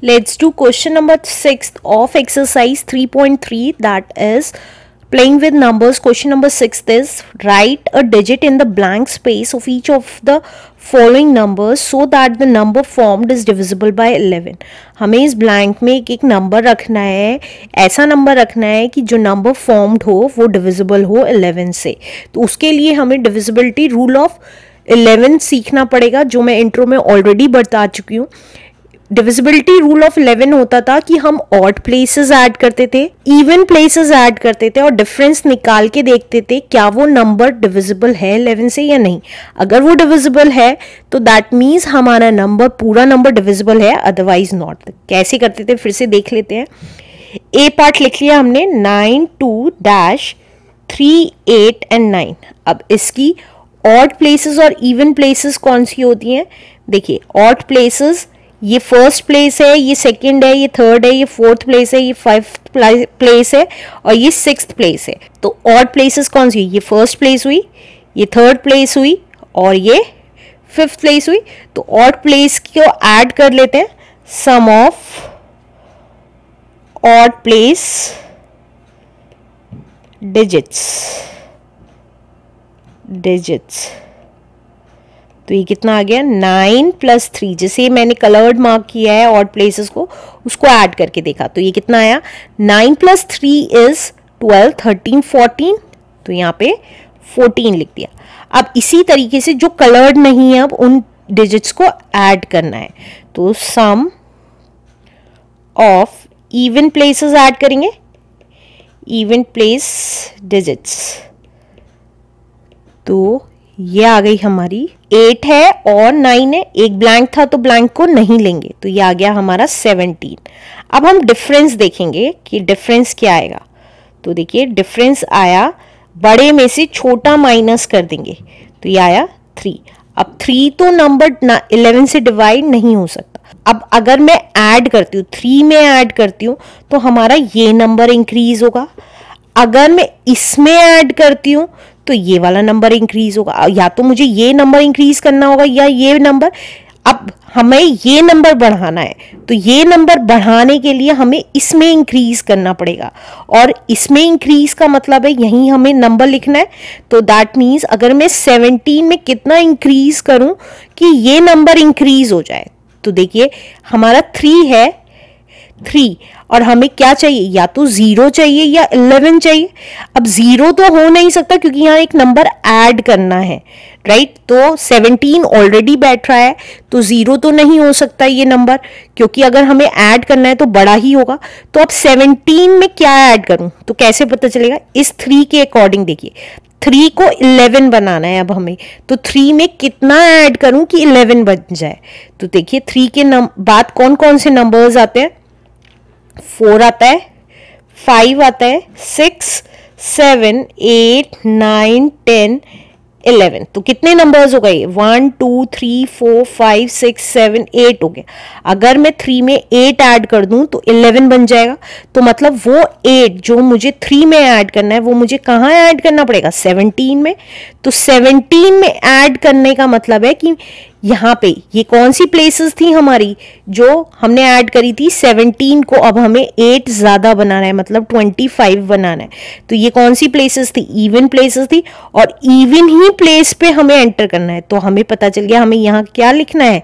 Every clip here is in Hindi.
Let's do question number 6 of exercise 3.3, that is playing with numbers. Question number 6 is write a digit in the blank space of each of the following numbers so that the number formed is divisible by 11. हमें इस ब्लैंक में एक नंबर रखना है, ऐसा नंबर रखना है कि जो नंबर फॉर्म्ड हो वो डिविजिबल हो 11 से. तो उसके लिए हमें डिविजिबिलिटी रूल ऑफ 11 सीखना पड़ेगा, जो मैं इंट्रो में ऑलरेडी बता चुकी हूँ. डिविजिबिलिटी रूल ऑफ 11 होता था कि हम ऑड प्लेसेस ऐड करते थे, इवन प्लेसेस ऐड करते थे और डिफरेंस निकाल के देखते थे क्या वो नंबर डिविजिबल है 11 से या नहीं. अगर वो डिविजिबल है तो दैट मीन्स हमारा नंबर, पूरा नंबर डिविजिबल है, अदरवाइज नॉट. कैसे करते थे फिर से देख लेते हैं. ए पार्ट लिख लिया हमने 9 2 3 8 एंड 9. अब इसकी ऑड प्लेसेस और इवन प्लेसेस कौन सी होती हैं. देखिए ऑड प्लेसेस, ये फर्स्ट प्लेस है, ये सेकंड है, ये थर्ड है, ये फोर्थ प्लेस है, ये फिफ्थ प्लेस है और ये सिक्स्थ प्लेस है. तो ऑड प्लेसेस कौन सी, ये फर्स्ट प्लेस हुई, ये थर्ड प्लेस हुई और ये फिफ्थ प्लेस हुई. तो ऑड प्लेस को ऐड कर लेते हैं. सम ऑफ ऑड प्लेस डिजिट्स. तो ये कितना आ गया 9 + 3. जैसे मैंने कलर्ड मार्क किया है ऑड प्लेसेस को, उसको ऐड करके देखा तो ये कितना आया 9 + 3 इज 12 13 14. तो यहाँ पे 14 लिख दिया. अब इसी तरीके से जो कलर्ड नहीं है अब उन डिजिट्स को ऐड करना है. तो सम ऑफ इवन प्लेसेस ऐड करेंगे, इवन प्लेस डिजिट्स. तो ये आ गई हमारी 8 है और 9 है, एक ब्लैंक था तो ब्लैंक को नहीं लेंगे, तो ये आ गया हमारा 17. अब हम डिफरेंस देखेंगे कि डिफरेंस क्या आएगा. तो देखिए डिफरेंस आया, बड़े में से छोटा माइनस कर देंगे तो ये आया 3. अब 3 तो नंबर 11 से डिवाइड नहीं हो सकता. अब अगर मैं ऐड करती हूँ, 3 में ऐड करती हूँ तो हमारा ये नंबर इंक्रीज होगा. अगर मैं इसमें ऐड करती हूँ तो ये वाला नंबर इंक्रीज होगा. या तो मुझे ये नंबर इंक्रीज करना होगा या ये नंबर. अब हमें ये नंबर बढ़ाना है तो ये नंबर बढ़ाने के लिए हमें इसमें इंक्रीज करना पड़ेगा और इसमें इंक्रीज का मतलब है यहीं हमें नंबर लिखना है. तो दैट मीन्स अगर मैं 17 में कितना इंक्रीज करूं कि ये नंबर इंक्रीज हो जाए. तो देखिए हमारा 3 है, 3 और हमें क्या चाहिए, या तो 0 चाहिए या 11 चाहिए. अब 0 तो हो नहीं सकता क्योंकि यहाँ एक नंबर ऐड करना है, राइट. तो 17 ऑलरेडी बैठ रहा है तो 0 तो नहीं हो सकता ये नंबर, क्योंकि अगर हमें ऐड करना है तो बड़ा ही होगा. तो अब 17 में क्या ऐड करूं तो कैसे पता चलेगा, इस 3 के अकॉर्डिंग. देखिए 3 को 11 बनाना है अब हमें, तो 3 में कितना ऐड करूं कि 11 बन जाए. तो देखिए 3 के बाद कौन कौन से नंबर्स आते हैं. 4 आता है, 5 आता है, 6 7 8 9 10 11. तो कितने नंबर्स हो गए 1 2 3 4 5 6 7 8 हो गए. अगर मैं 3 में 8 ऐड कर दूं तो 11 बन जाएगा. तो मतलब वो 8 जो मुझे 3 में ऐड करना है वो मुझे कहाँ ऐड करना पड़ेगा 17 में. तो 17 में ऐड करने का मतलब है कि यहाँ पे ये कौन सी प्लेसेस थी हमारी जो हमने ऐड करी थी 17 को. अब हमें 8 ज्यादा बनाना है, मतलब 25 बनाना है. तो ये कौन सी प्लेसेस थी, इवन प्लेसेस थी और इवन ही प्लेस पे हमें एंटर करना है. तो हमें पता चल गया हमें यहाँ क्या लिखना है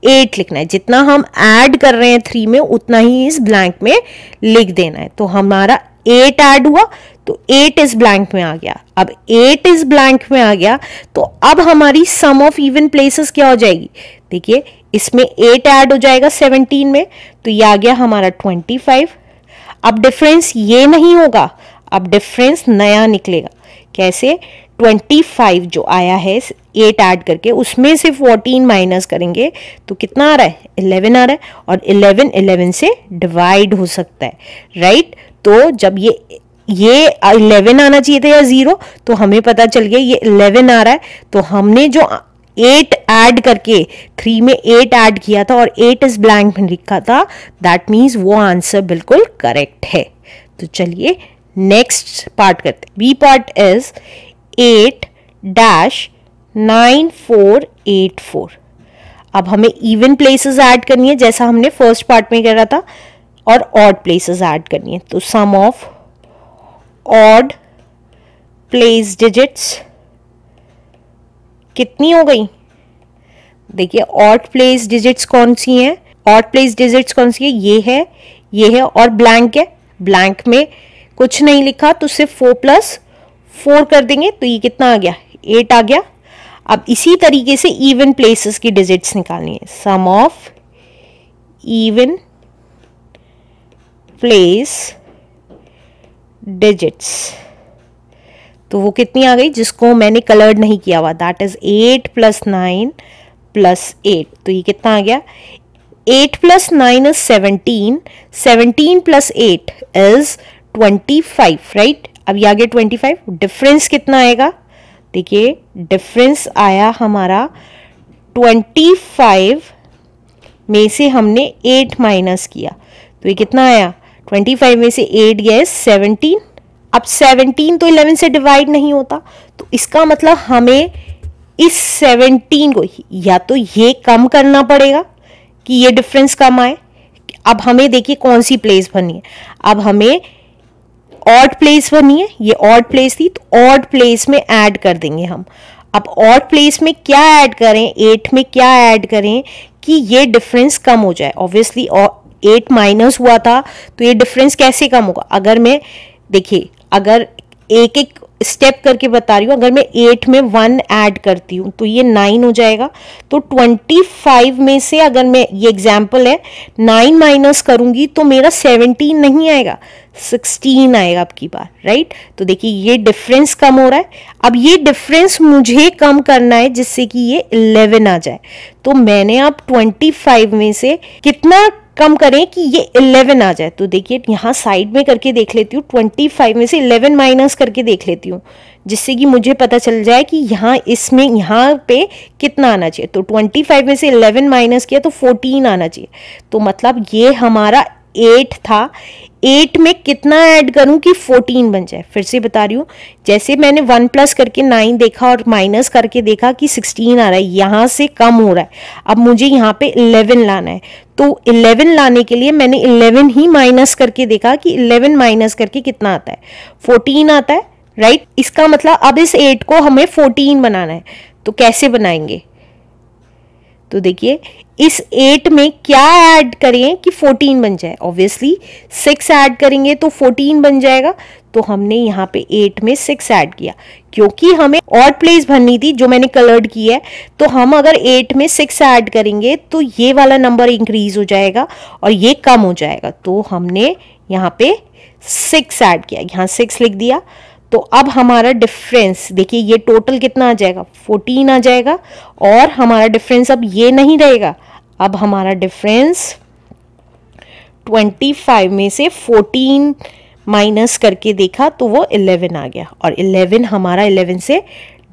8 लिखना है. जितना हम ऐड कर रहे हैं 3 में उतना ही इस ब्लैंक में लिख देना है. तो हमारा 8 ऐड हुआ तो 8 इस ब्लैंक में आ गया. अब 8 इस ब्लैंक में आ गया तो अब हमारी सम ऑफ इवन प्लेसेस क्या हो जाएगी. देखिए इसमें 8 ऐड हो जाएगा 17 में तो ये आ गया हमारा 25. अब डिफरेंस ये नहीं होगा, अब डिफरेंस नया निकलेगा. कैसे, 25 जो आया है 8 ऐड करके उसमें से 14 माइनस करेंगे तो कितना आ रहा है 11 आ रहा है. और 11 से डिवाइड हो सकता है, राइट. तो जब ये 11 आना चाहिए था या 0, तो हमें पता चल गया ये 11 आ रहा है. तो हमने जो 8 ऐड करके 3 में 8 ऐड किया था और 8 इस ब्लैंक में लिखा था, दैट मीन्स वो आंसर बिल्कुल करेक्ट है. तो चलिए नेक्स्ट पार्ट करते हैं. B part is 8 - 9484. अब हमें इवन प्लेसेस ऐड करनी है जैसा हमने फर्स्ट पार्ट में करा था, और ऑड प्लेसेस ऐड करनी है। तो सम ऑफ ऑड प्लेस डिजिट्स कितनी हो गई? देखिए ऑड प्लेस डिजिट्स कौन सी हैं? ऑड प्लेस डिजिट्स कौन सी है? ये है और ब्लैंक है। ब्लैंक में कुछ नहीं लिखा तो सिर्फ 4 + 4 कर देंगे तो ये कितना आ गया? 8 आ गया। अब इसी तरीके से इवन प्लेसेस की डिजिट्स निकालनी है। सम ऑफ इवन प्लेस डिजिट्स, तो वो कितनी आ गई जिसको मैंने कलर्ड नहीं किया हुआ, दैट इज 8 + 9 + 8। तो ये कितना आ गया? 8 + 9 is 17, 17 + 8 is 25, राइट? अब ये आ गया 25। डिफरेंस कितना आएगा? देखिए डिफरेंस आया हमारा 25 में से हमने 8 माइनस किया तो ये कितना आया? 25 में से 8 गया 17। अब 17 तो 11 से डिवाइड नहीं होता, तो इसका मतलब हमें इस 17 को या तो ये कम करना पड़ेगा कि ये डिफरेंस कम आए। अब हमें देखिए कौन सी प्लेस भरनी है। अब हमें ऑड प्लेस भरनी है, ये ऑड प्लेस थी तो ऑड प्लेस में ऐड कर देंगे हम। अब ऑड प्लेस में क्या ऐड करें, 8 में क्या ऐड करें कि ये डिफरेंस कम हो जाए। ऑब्वियसली 8 माइनस हुआ था तो ये डिफरेंस कैसे कम होगा? अगर मैं देखिए अगर एक एक स्टेप करके बता रही हूँ, अगर मैं 8 में 1 ऐड करती हूँ तो ये 9 हो जाएगा। तो 25 में से अगर मैं, ये एग्जाम्पल है, 9 माइनस करूंगी तो मेरा 17 नहीं आएगा, 16 आएगा अब की बार, राइट? तो देखिए ये डिफरेंस कम हो रहा है। अब ये डिफरेंस मुझे कम करना है जिससे कि ये 11 आ जाए। तो मैंने अब 25 में से कितना कम करें कि ये 11 आ जाए। तो देखिए यहाँ साइड में करके देख लेती हूँ, 25 में से 11 माइनस करके देख लेती हूँ जिससे कि मुझे पता चल जाए कि यहाँ इसमें यहाँ पे कितना आना चाहिए। तो 25 में से 11 माइनस किया तो 14 आना चाहिए। तो मतलब ये हमारा 8 था, 8 में कितना ऐड करूं कि 14 बन जाए। फिर से बता रही हूँ, जैसे मैंने 1 प्लस करके 9 देखा और माइनस करके देखा कि 16 आ रहा है, यहाँ से कम हो रहा है। अब मुझे यहाँ पे 11 लाना है, तो 11 लाने के लिए मैंने 11 ही माइनस करके देखा कि 11 माइनस करके कितना आता है, 14 आता है, राइट? इसका मतलब अब इस 8 को हमें 14 बनाना है। तो कैसे बनाएंगे? तो देखिए इस 8 में क्या ऐड करें कि 14 बन जाए? ऑब्वियसली 6 ऐड करेंगे तो 14 बन जाएगा। तो हमने यहाँ पे 8 में 6 ऐड किया क्योंकि हमें ऑड प्लेस भरनी थी जो मैंने कलर्ड की है। तो हम अगर 8 में 6 ऐड करेंगे तो ये वाला नंबर इंक्रीज हो जाएगा और ये कम हो जाएगा। तो हमने यहाँ पे 6 ऐड किया, यहाँ 6 लिख दिया। तो अब हमारा डिफरेंस देखिए ये टोटल कितना आ जाएगा, 14 आ जाएगा। और हमारा डिफरेंस अब ये नहीं रहेगा, अब हमारा डिफरेंस 25 में से 14 माइनस करके देखा तो वो 11 आ गया। और 11 हमारा 11 से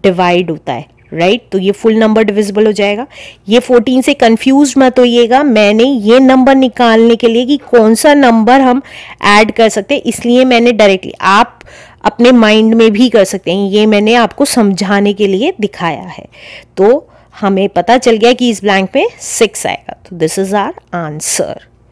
डिवाइड होता है, राइट? तो ये फुल नंबर डिविजिबल हो जाएगा। ये 14 से कंफ्यूज मत होइएगा, मैंने ये नंबर निकालने के लिए कि कौन सा नंबर हम ऐड कर सकते हैं इसलिए मैंने डायरेक्टली, आप अपने माइंड में भी कर सकते हैं, ये मैंने आपको समझाने के लिए दिखाया है। तो हमें पता चल गया कि इस ब्लैंक में 6 आएगा। तो दिस इज आवर आंसर।